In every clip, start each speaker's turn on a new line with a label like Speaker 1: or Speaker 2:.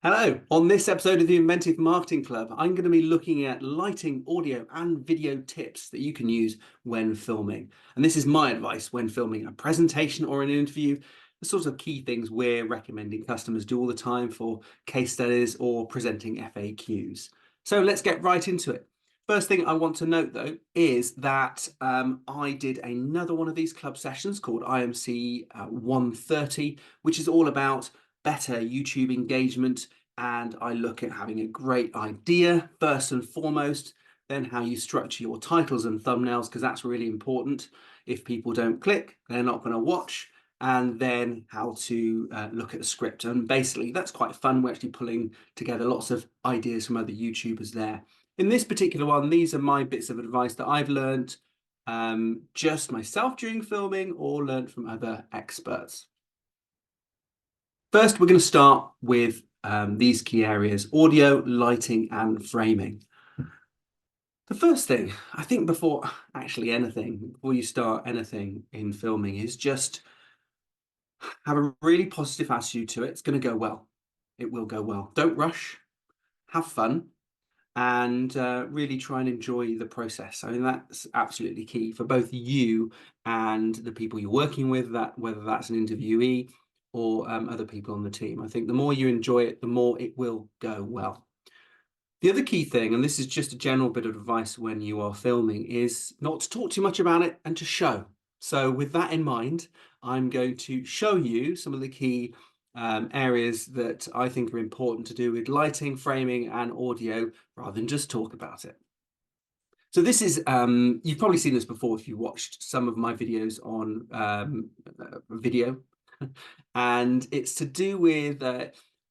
Speaker 1: Hello, on this episode of the Inventive Marketing Club, I'm going to be looking at lighting, audio and video tips that you can use when filming. And this is my advice when filming a presentation or an interview, the sorts of key things we're recommending customers do all the time for case studies or presenting FAQs. So let's get right into it. First thing I want to note though is that I did another one of these club sessions called IMC130, which is all about better YouTube engagement, and I look at having a great idea first and foremost, then how you structure your titles and thumbnails, because that's really important. If people don't click, they're not going to watch, and then how to look at the script. And basically that's quite fun. We're actually pulling together lots of ideas from other YouTubers there. In this particular one, these are my bits of advice that I've learned just myself during filming or learned from other experts. First, we're going to start with these key areas: audio, lighting, and framing. The first thing, I think before you start anything in filming, is just have a really positive attitude to it. It's going to go well. It will go well. Don't rush, have fun, and really try and enjoy the process. I mean, that's absolutely key for both you and the people you're working with, whether that's an interviewee or other people on the team. I think the more you enjoy it, the more it will go well. The other key thing, and this is just a general bit of advice when you are filming, is not to talk too much about it and to show. So with that in mind, I'm going to show you some of the key areas that I think are important to do with lighting, framing, and audio, rather than just talk about it. So this is, you've probably seen this before if you watched some of my videos on video. And it's to do with,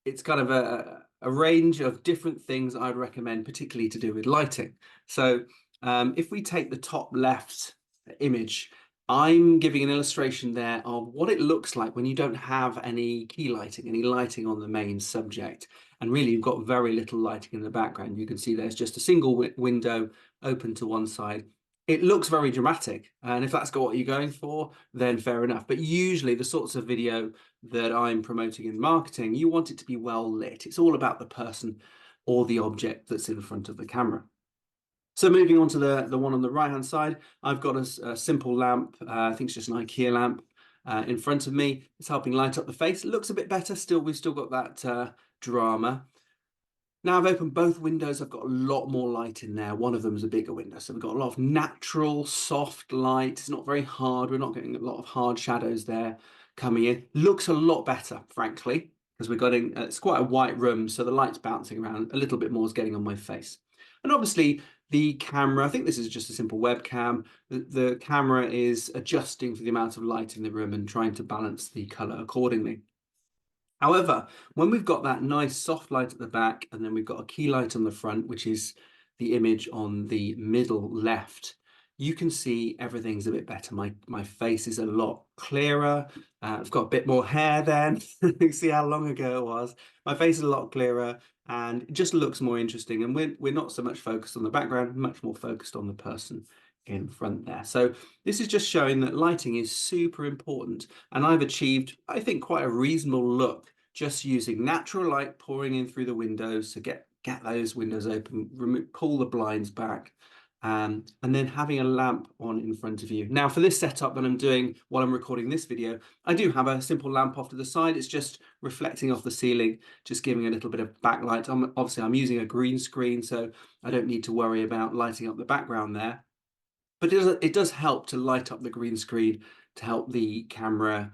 Speaker 1: it's kind of a range of different things I'd recommend, particularly to do with lighting. So if we take the top left image, I'm giving an illustration there of what it looks like when you don't have any key lighting, any lighting on the main subject. And really, you've got very little lighting in the background. You can see there's just a single window open to one side. It looks very dramatic, and if that's what you're going for, then fair enough. But usually the sorts of video that I'm promoting in marketing, you want it to be well lit. It's all about the person or the object that's in front of the camera. So moving on to the one on the right hand side, I've got a simple lamp. I think it's just an IKEA lamp in front of me. It's helping light up the face. It looks a bit better. We've still got that drama. Now I've opened both windows. I've got a lot more light in there. One of them is a bigger window, so we've got a lot of natural, soft light. It's not very hard. We're not getting a lot of hard shadows there coming in. Looks a lot better, frankly, because we're getting, it's quite a white room, so the light's bouncing around. A little bit more is getting on my face. And obviously the camera, I think this is just a simple webcam. The camera is adjusting for the amount of light in the room and trying to balance the color accordingly. However, when we've got that nice soft light at the back, and then we've got a key light on the front, which is the image on the middle left, you can see everything's a bit better. My face is a lot clearer. I've got a bit more hair then. You see how long ago it was. My face is a lot clearer and it just looks more interesting. And we're not so much focused on the background, much more focused on the person in front there. So this is just showing that lighting is super important, and I've achieved, I think, quite a reasonable look just using natural light pouring in through the windows to get those windows open, pull the blinds back, and then having a lamp on in front of you. Now for this setup that I'm doing while I'm recording this video, I do have a simple lamp off to the side. It's just reflecting off the ceiling, just giving a little bit of backlight. Obviously I'm using a green screen, so I don't need to worry about lighting up the background there. But it does help to light up the green screen to help the camera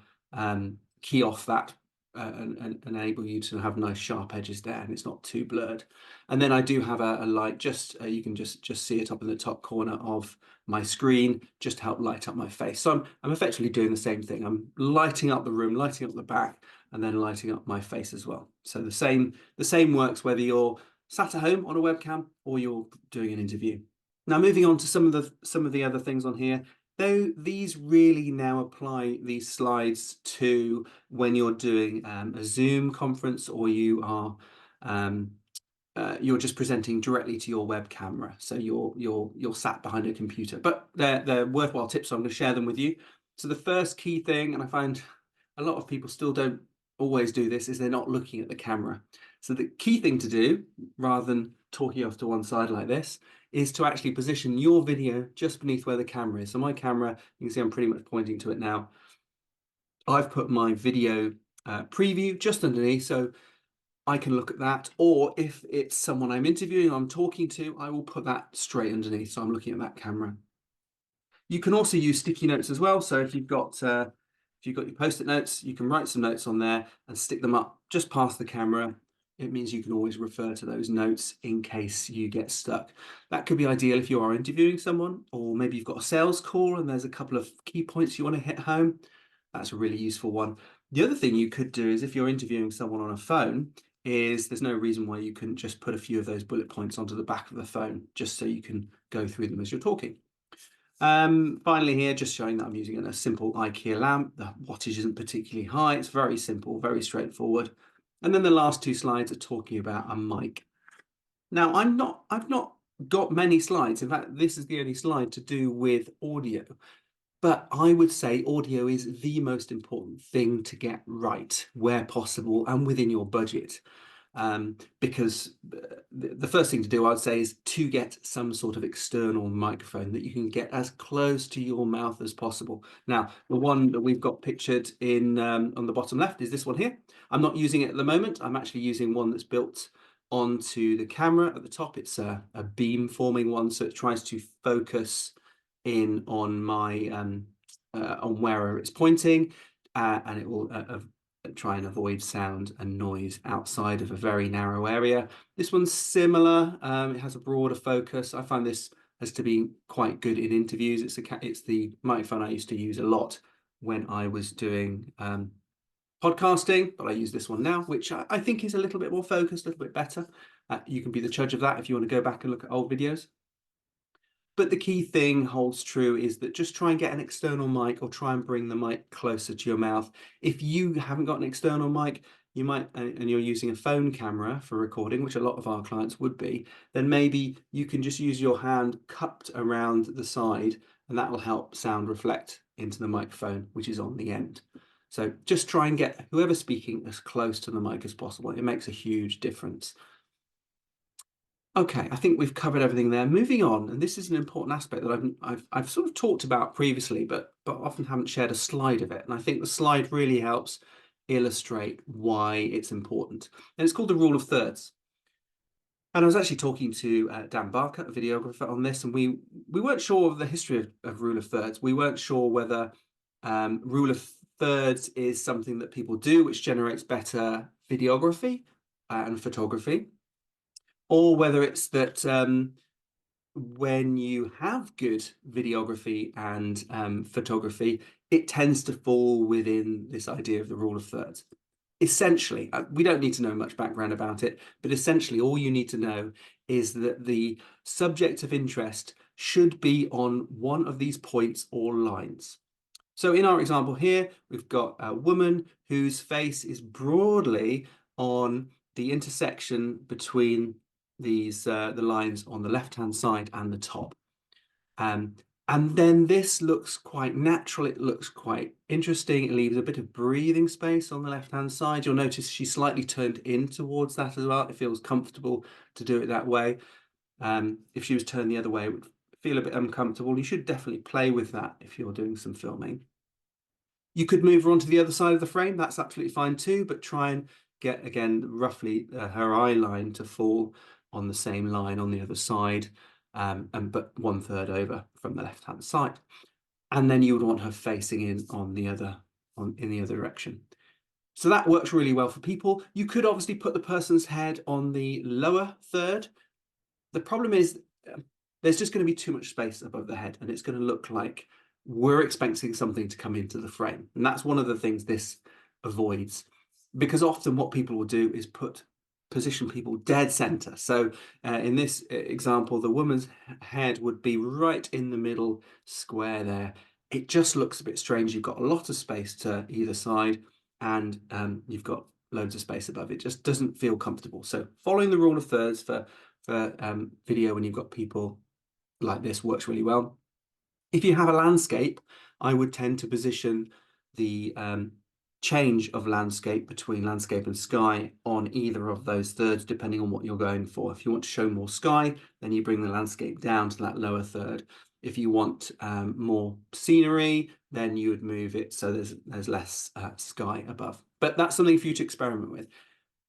Speaker 1: key off that and enable you to have nice sharp edges there, and it's not too blurred. And then I do have a light, just you can just see it up in the top corner of my screen, just to help light up my face. So I'm effectively doing the same thing. I'm lighting up the room, lighting up the back, and then lighting up my face as well. So the same works whether you're sat at home on a webcam or you're doing an interview. Now moving on to some of the other things on here, though these really now apply these slides to when you're doing a Zoom conference, or you are you're just presenting directly to your web camera, so you're sat behind a computer. But they're worthwhile tips, so I'm going to share them with you. So the first key thing, and I find a lot of people still don't always do this, is they're not looking at the camera. So the key thing to do, rather than talking off to one side like this, is to actually position your video just beneath where the camera is. So my camera, you can see I'm pretty much pointing to it now. I've put my video preview just underneath, so I can look at that. Or if it's someone I'm interviewing, I'm talking to, I will put that straight underneath. So I'm looking at that camera. You can also use sticky notes as well. So if you've got your post-it notes, you can write some notes on there and stick them up just past the camera. It means you can always refer to those notes in case you get stuck. That could be ideal if you are interviewing someone, or maybe you've got a sales call and there's a couple of key points you want to hit home. That's a really useful one. The other thing you could do is if you're interviewing someone on a phone, is there's no reason why you couldn't just put a few of those bullet points onto the back of the phone, just so you can go through them as you're talking. Finally here, just showing that I'm using a simple IKEA lamp. The wattage isn't particularly high. It's very simple, very straightforward. And then the last two slides are talking about a mic. Now, I've not got many slides. In fact, this is the only slide to do with audio. But I would say audio is the most important thing to get right where possible and within your budget. Because the first thing to do, I'd say, is to get some sort of external microphone that you can get as close to your mouth as possible. Now, the one that we've got pictured in on the bottom left is this one here. I'm not using it at the moment. I'm actually using one that's built onto the camera at the top. It's a beam forming one, so it tries to focus in on my on where it's pointing, and it will try and avoid sound and noise outside of a very narrow area. This one's similar. It has a broader focus. I find this as to be quite good in interviews. It's the microphone I used to use a lot when I was doing podcasting, but I use this one now, which I think is a little bit more focused, a little bit better. You can be the judge of that if you want to go back and look at old videos. But the key thing holds true is that just try and get an external mic, or try and bring the mic closer to your mouth. If you haven't got an external mic, you might, and you're using a phone camera for recording, which a lot of our clients would be, then maybe you can just use your hand cupped around the side, and that will help sound reflect into the microphone, which is on the end. So just try and get whoever's speaking as close to the mic as possible. It makes a huge difference. Okay, I think we've covered everything there. Moving on, and this is an important aspect that I've sort of talked about previously, but often haven't shared a slide of it. And I think the slide really helps illustrate why it's important. And it's called the rule of thirds. And I was actually talking to Dan Barker, a videographer, on this, and we weren't sure of the history of rule of thirds. We weren't sure whether rule of thirds is something that people do, which generates better videography and photography, or whether it's that when you have good videography and photography, it tends to fall within this idea of the rule of thirds. Essentially, we don't need to know much background about it, but essentially all you need to know is that the subject of interest should be on one of these points or lines. So in our example here, we've got a woman whose face is broadly on the intersection between these the lines on the left-hand side and the top. And then this looks quite natural. It looks quite interesting. It leaves a bit of breathing space on the left-hand side. You'll notice she's slightly turned in towards that as well. It feels comfortable to do it that way. If she was turned the other way, it would feel a bit uncomfortable. You should definitely play with that if you're doing some filming. You could move her onto the other side of the frame. That's absolutely fine too, but try and get, again, roughly her eye line to fall on the same line on the other side, but 1/3 over from the left-hand side. And then you would want her facing in on the other in the other direction. So that works really well for people. You could obviously put the person's head on the lower third. The problem is there's just going to be too much space above the head, and it's going to look like we're expecting something to come into the frame. And that's one of the things this avoids, because often what people will do is position people dead center. So in this example, the woman's head would be right in the middle square there. It just looks a bit strange. You've got a lot of space to either side, and you've got loads of space above. It just doesn't feel comfortable. So following the rule of thirds for video when you've got people like this works really well. If you have a landscape, I would tend to position the change of landscape between landscape and sky on either of those thirds, depending on what you're going for. If you want to show more sky, then you bring the landscape down to that lower third. If you want more scenery, then you would move it so there's less sky above. But that's something for you to experiment with.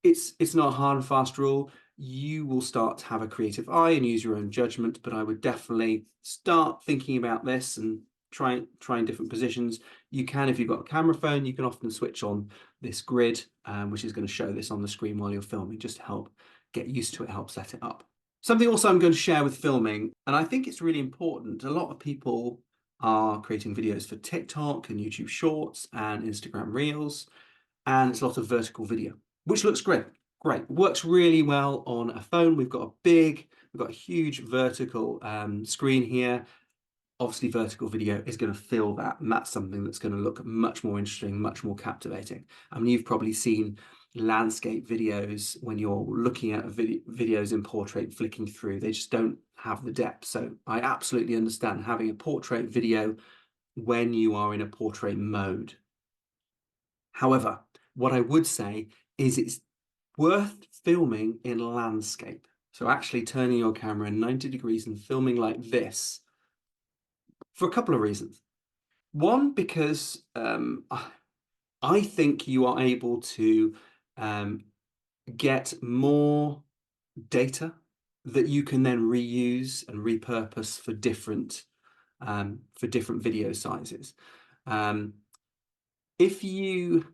Speaker 1: It's not a hard and fast rule. You will start to have a creative eye and use your own judgment, but I would definitely start thinking about this and trying different positions. You can, if you've got a camera phone, you can often switch on this grid, which is going to show this on the screen while you're filming, just to help get used to it, help set it up. Something also I'm going to share with filming, and I think it's really important. A lot of people are creating videos for TikTok and YouTube Shorts and Instagram Reels, and it's a lot of vertical video, which looks great. Great, works really well on a phone. We've got a huge vertical screen here. Obviously, vertical video is going to fill that, and that's something that's going to look much more interesting, much more captivating. I mean, you've probably seen landscape videos when you're looking at videos in portrait, flicking through, they just don't have the depth. So I absolutely understand having a portrait video when you are in a portrait mode. However, what I would say is it's worth filming in landscape. So actually turning your camera 90 degrees and filming like this for a couple of reasons. One, because I think you are able to get more data that you can then reuse and repurpose for different video sizes. If you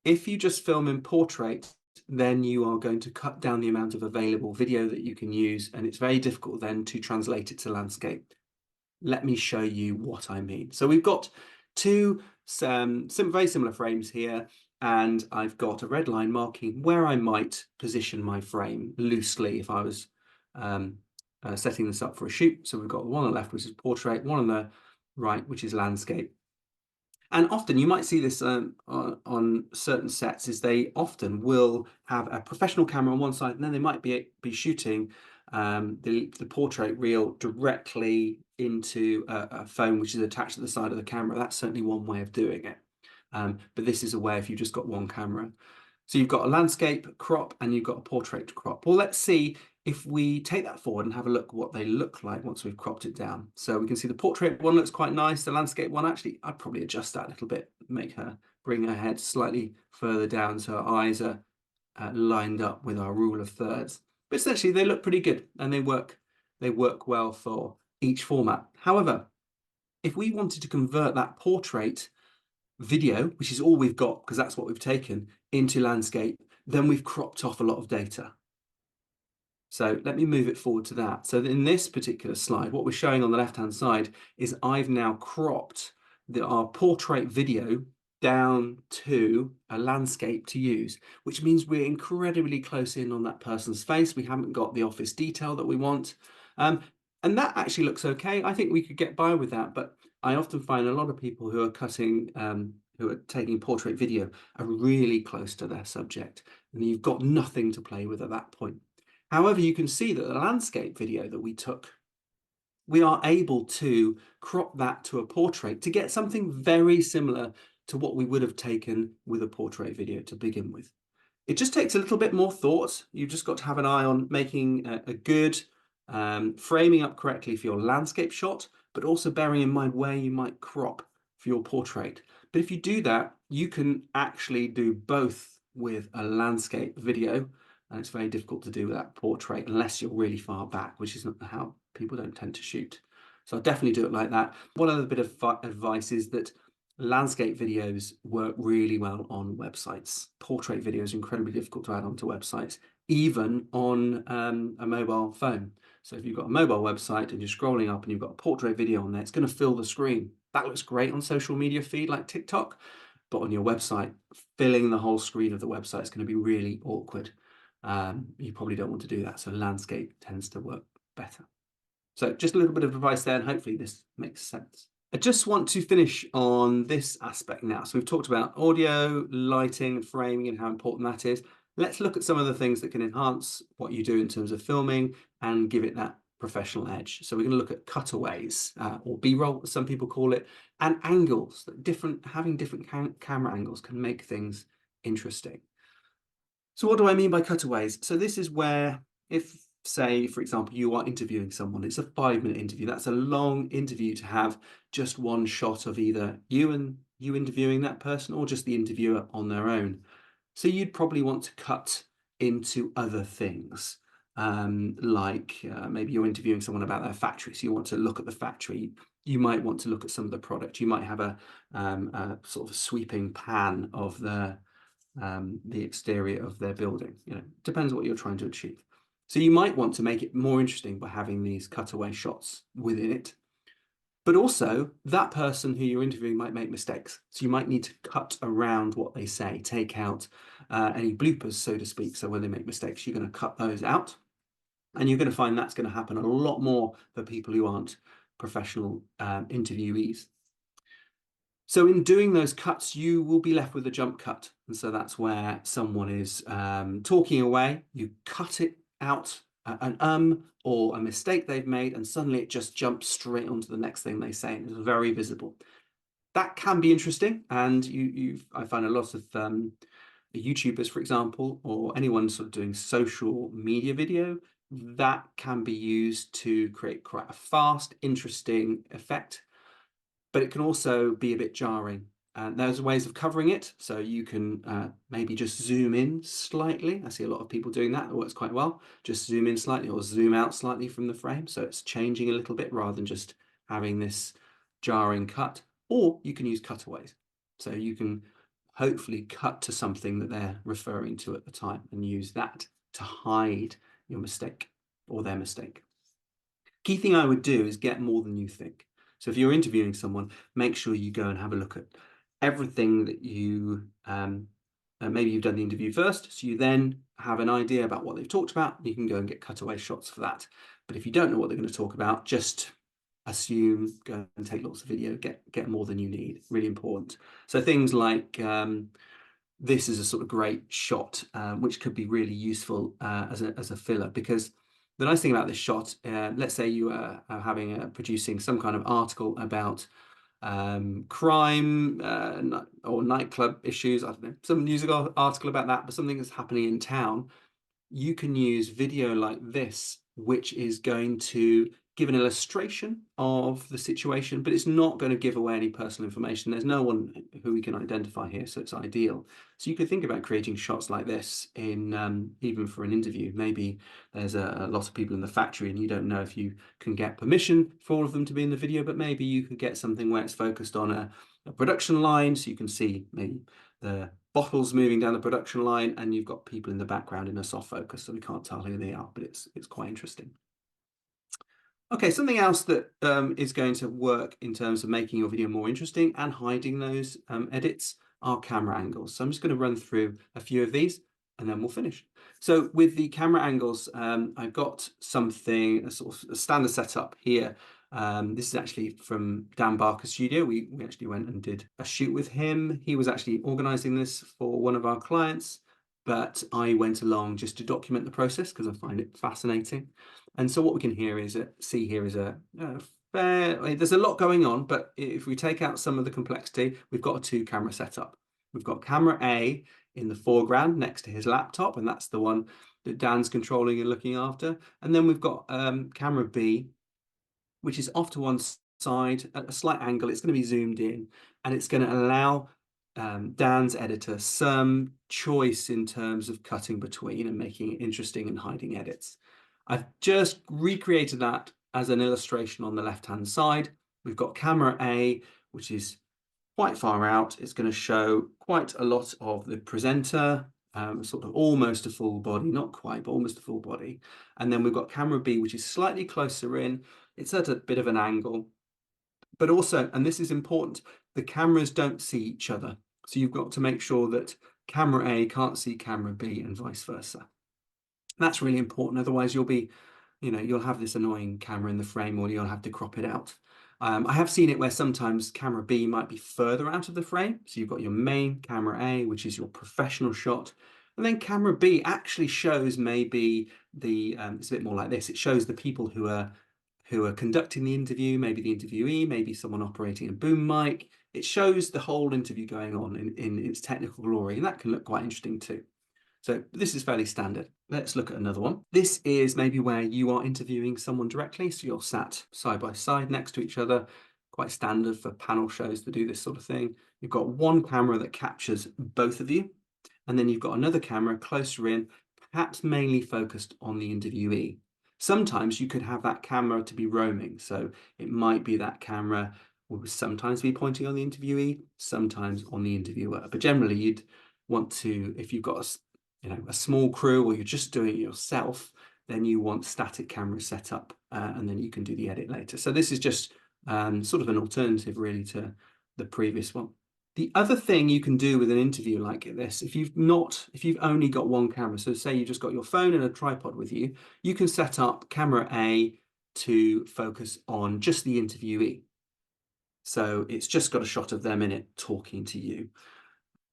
Speaker 1: just film in portrait, then you are going to cut down the amount of available video that you can use, and it's very difficult then to translate it to landscape. Let me show you what I mean. So we've got two very similar frames here, and I've got a red line marking where I might position my frame loosely if I was setting this up for a shoot. So we've got one on the left, which is portrait, one on the right, which is landscape. And often you might see this on certain sets, is they often will have a professional camera on one side, and then they might be shooting the portrait reel directly into a phone which is attached to the side of the camera. That's certainly one way of doing it. But this is a way if you've just got one camera. So you've got a landscape crop and you've got a portrait crop. Well, let's see if we take that forward and have a look what they look like once we've cropped it down. So we can see the portrait one looks quite nice. The landscape one, actually, I'd probably adjust that a little bit, bring her head slightly further down so her eyes are lined up with our rule of thirds. But essentially they look pretty good and they work well for each format. However, if we wanted to convert that portrait video, which is all we've got because that's what we've taken, into landscape, then we've cropped off a lot of data. So let me move it forward to that. So in this particular slide, what we're showing on the left-hand side is I've now cropped our portrait video down to a landscape to use, which means we're incredibly close in on that person's face. We haven't got the office detail that we want. And that actually looks okay. I think we could get by with that, but I often find a lot of people who are who are taking portrait video are really close to their subject, and you've got nothing to play with at that point. However, you can see that the landscape video that we took, we are able to crop that to a portrait to get something very similar to what we would have taken with a portrait video to begin with. It just takes a little bit more thought. You've just got to have an eye on making a good framing up correctly for your landscape shot, but also bearing in mind where you might crop for your portrait. But if you do that, you can actually do both with a landscape video, and it's very difficult to do with that portrait unless you're really far back, which is not how people don't tend to shoot. So I'll definitely do it like that. One other bit of advice is that landscape videos work really well on websites. Portrait video is incredibly difficult to add onto websites, even on a mobile phone. So if you've got a mobile website and you're scrolling up and you've got a portrait video on there, it's going to fill the screen. That looks great on social media feed like TikTok, but on your website, filling the whole screen of the website is going to be really awkward. You probably don't want to do that. So landscape tends to work better. So just a little bit of advice there, and hopefully this makes sense. I just want to finish on this aspect now. So we've talked about audio, lighting, framing, and how important that is. Let's look at some of the things that can enhance what you do in terms of filming and give it that professional edge. So we're going to look at cutaways, or B-roll, as some people call it, and angles. Having different camera angles can make things interesting. So what do I mean by cutaways? So this is where, if, say, for example, you are interviewing someone, it's a 5-minute interview. That's a long interview to have just one shot of either you and you interviewing that person, or just the interviewer on their own. So you'd probably want to cut into other things, like maybe you're interviewing someone about their factory, so you want to look at the factory. You might want to look at some of the product. You might have a sort of a sweeping pan of the exterior of their building. Depends what you're trying to achieve. So you might want to make it more interesting by having these cutaway shots within it. But also, that person who you're interviewing might make mistakes. So you might need to cut around what they say, take out any bloopers, so to speak. So when they make mistakes, you're going to cut those out. And you're going to find that's going to happen a lot more for people who aren't professional interviewees. So in doing those cuts, you will be left with a jump cut. And so that's where someone is talking away, you cut it out, an or a mistake they've made, and suddenly it just jumps straight onto the next thing they say, and it's very visible. That can be interesting, and I find a lot of YouTubers, for example, or anyone sort of doing social media video, that can be used to create quite a fast, interesting effect. But it can also be a bit jarring. There's ways of covering it, so you can maybe just zoom in slightly. I see a lot of people doing that. It works quite well. Just zoom in slightly or zoom out slightly from the frame, so it's changing a little bit rather than just having this jarring cut. Or you can use cutaways, so you can hopefully cut to something that they're referring to at the time and use that to hide your mistake or their mistake. Key thing I would do is get more than you think. So if you're interviewing someone, make sure you go and have a look at everything that you, maybe you've done the interview first, so you then have an idea about what they've talked about. You can go and get cutaway shots for that. But if you don't know what they're going to talk about, just assume, go and take lots of video, get more than you need. Really important. So things like this is a sort of great shot, which could be really useful as a filler, because the nice thing about this shot, let's say you are producing some kind of article about crime or nightclub issues, I don't know, some news article about that, but something that's happening in town. You can use video like this, which is going to give an illustration of the situation, but it's not going to give away any personal information. There's no one who we can identify here, so it's ideal. So you could think about creating shots like this in even for an interview. Maybe there's a lot of people in the factory and you don't know if you can get permission for all of them to be in the video, but maybe you could get something where it's focused on a production line, so you can see maybe the bottles moving down the production line, and you've got people in the background in a soft focus, so we can't tell who they are, but it's quite interesting. Okay, something else that is going to work in terms of making your video more interesting and hiding those edits are camera angles. So I'm just going to run through a few of these and then we'll finish. So with the camera angles, I've got something, a sort of a standard setup here. This is actually from Dan Barker's studio. We actually went and did a shoot with him. He was actually organizing this for one of our clients, but I went along just to document the process because I find it fascinating. And so what we can see here is there's a lot going on, but if we take out some of the complexity, we've got a 2-camera setup. We've got camera A in the foreground next to his laptop, and that's the one that Dan's controlling and looking after. And then we've got camera B, which is off to one side at a slight angle. It's going to be zoomed in, and it's going to allow Dan's editor some choice in terms of cutting between and making it interesting and hiding edits. I've just recreated that as an illustration on the left-hand side. We've got camera A, which is quite far out. It's going to show quite a lot of the presenter, sort of almost a full body, not quite, but almost a full body. And then we've got camera B, which is slightly closer in. It's at a bit of an angle, but also, and this is important, the cameras don't see each other. So you've got to make sure that camera A can't see camera B and vice versa. That's really important. Otherwise, you'll have this annoying camera in the frame, or you'll have to crop it out. I have seen it where sometimes camera B might be further out of the frame. So you've got your main camera A, which is your professional shot, And then camera B actually shows maybe it's a bit more like this. It shows the people who are conducting the interview, maybe the interviewee, maybe someone operating a boom mic. It shows the whole interview going on in its technical glory, and that can look quite interesting too. So this is fairly standard. Let's look at another one. This is maybe where you are interviewing someone directly. So you're sat side by side next to each other. Quite standard for panel shows to do this sort of thing. You've got one camera that captures both of you, and then you've got another camera closer in, perhaps mainly focused on the interviewee. Sometimes you could have that camera to be roaming. So it might be that camera will sometimes be pointing on the interviewee, sometimes on the interviewer. But generally you'd want to, if you've got a small crew or you're just doing it yourself, then you want static cameras set up and then you can do the edit later. So this is just sort of an alternative really to the previous one. The other thing you can do with an interview like this, if you've only got one camera, so say you just got your phone and a tripod with you, you can set up camera A to focus on just the interviewee. So it's just got a shot of them in it talking to you.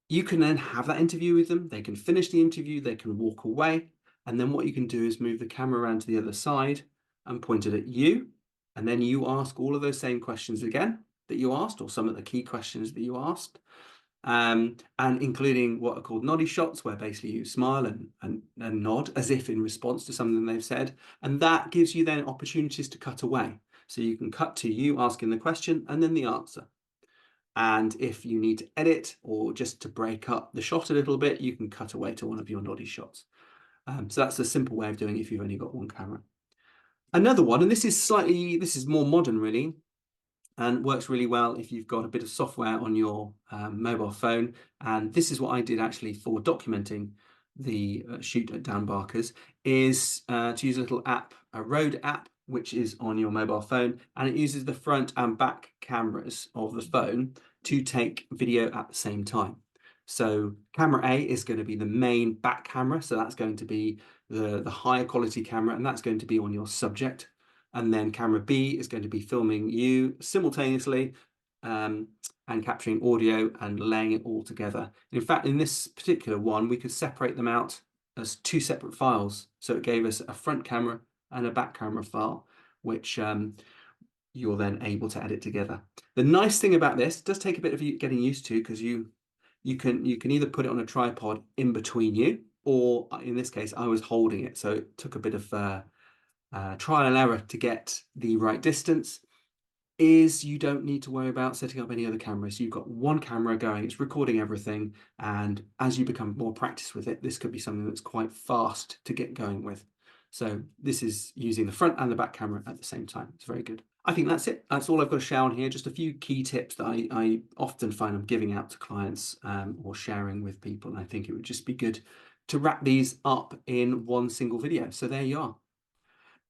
Speaker 1: You can then have that interview with them. They can finish the interview, they can walk away. And then what you can do is move the camera around to the other side and point it at you. And then you ask all of those same questions again that you asked, or some of the key questions that you asked. And including what are called noddy shots, where basically you smile and nod as if in response to something they've said. And that gives you then opportunities to cut away. So you can cut to you asking the question and then the answer. And if you need to edit or just to break up the shot a little bit, you can cut away to one of your noddy shots. So that's a simple way of doing it if you've only got one camera. Another one, and this is more modern really, and works really well if you've got a bit of software on your mobile phone. And this is what I did actually for documenting the shoot at Dan Barker's, is to use a little app, a Rode app, which is on your mobile phone, and it uses the front and back cameras of the phone to take video at the same time. So camera A is going to be the main back camera, so that's going to be the higher quality camera, and that's going to be on your subject. And then camera B is going to be filming you simultaneously and capturing audio and laying it all together. In fact, in this particular one, we could separate them out as two separate files. So it gave us a front camera and a back camera file, which you're then able to edit together. The nice thing about this, does take a bit of getting used to, because you can either put it on a tripod in between you, or in this case, I was holding it. So it took a bit of trial and error to get the right distance. Is you don't need to worry about setting up any other cameras. You've got one camera going, it's recording everything. And as you become more practiced with it, this could be something that's quite fast to get going with. So this is using the front and the back camera at the same time. It's very good. I think that's it. That's all I've got to share on here. Just a few key tips that I often find I'm giving out to clients or sharing with people. And I think it would just be good to wrap these up in one single video. So there you are.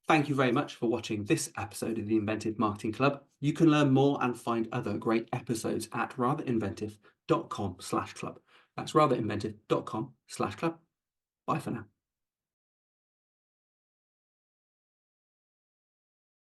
Speaker 1: Thank you very much for watching this episode of the Inventive Marketing Club. You can learn more and find other great episodes at ratherinventive.com/club. That's ratherinventive.com/club. Bye for now.